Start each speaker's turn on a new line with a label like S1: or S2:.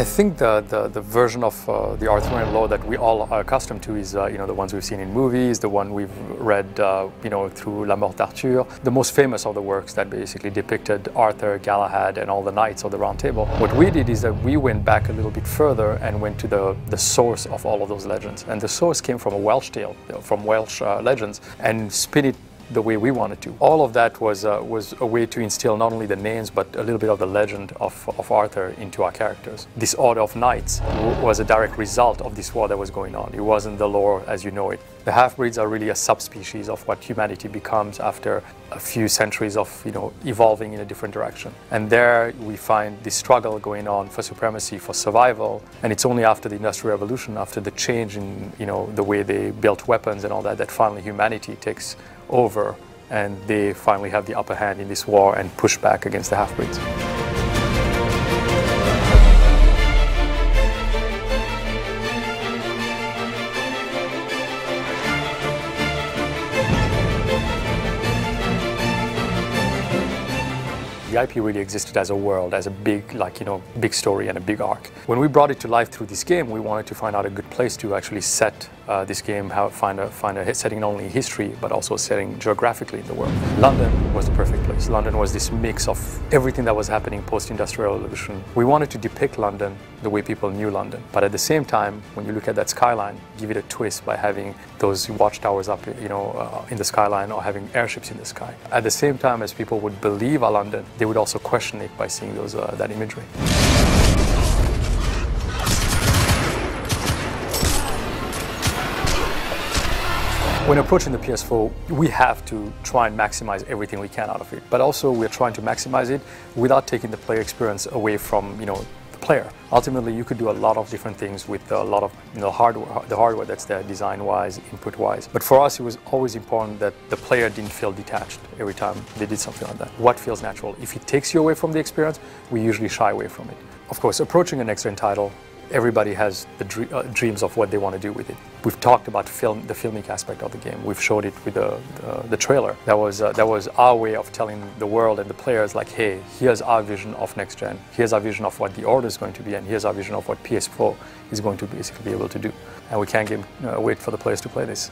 S1: I think the version of the Arthurian lore that we all are accustomed to is you know, the ones we've seen in movies, the one we've read you know, through La Mort d'Arthur, the most famous of the works that basically depicted Arthur, Galahad, and all the knights of the Round Table. What we did is that we went back a little bit further and went to the source of all of those legends, and the source came from a Welsh tale, from Welsh legends, and spin it the way we wanted to. All of that was a way to instill not only the names but a little bit of the legend of Arthur into our characters. This order of knights was a direct result of this war that was going on. It wasn't the lore as you know it. The half-breeds are really a subspecies of what humanity becomes after a few centuries of, you know, evolving in a different direction. And there we find this struggle going on for supremacy, for survival, and it's only after the Industrial Revolution, after the change in, you know, the way they built weapons and all that, that finally humanity takes over and they finally have the upper hand in this war and push back against the half-breeds. The IP really existed as a world, as a big, like, you know, big story and a big arc. When we brought it to life through this game, we wanted to find out a good place to actually set this game, find a setting not only in history, but also a setting geographically in the world. London was the perfect place. London was this mix of everything that was happening post-Industrial Revolution. We wanted to depict London the way people knew London, but at the same time, when you look at that skyline, give it a twist by having those watchtowers up, you know, in the skyline, or having airships in the sky. At the same time as people would believe our London, they would also question it by seeing those that imagery. When approaching the PS4, we have to try and maximize everything we can out of it, but also we're trying to maximize it without taking the player experience away from, you know, the player. Ultimately, you could do a lot of different things with a lot of, you know, the hardware that's there, design-wise, input-wise. But for us, it was always important that the player didn't feel detached every time they did something like that. What feels natural? If it takes you away from the experience, we usually shy away from it. Of course, approaching a next-gen title, everybody has the dreams of what they want to do with it. We've talked about the filmic aspect of the game. We've showed it with the trailer. That was our way of telling the world and the players, like, hey, here's our vision of next gen. Here's our vision of what the Order is going to be, and here's our vision of what PS4 is going to basically be able to do. And we can't wait for the players to play this.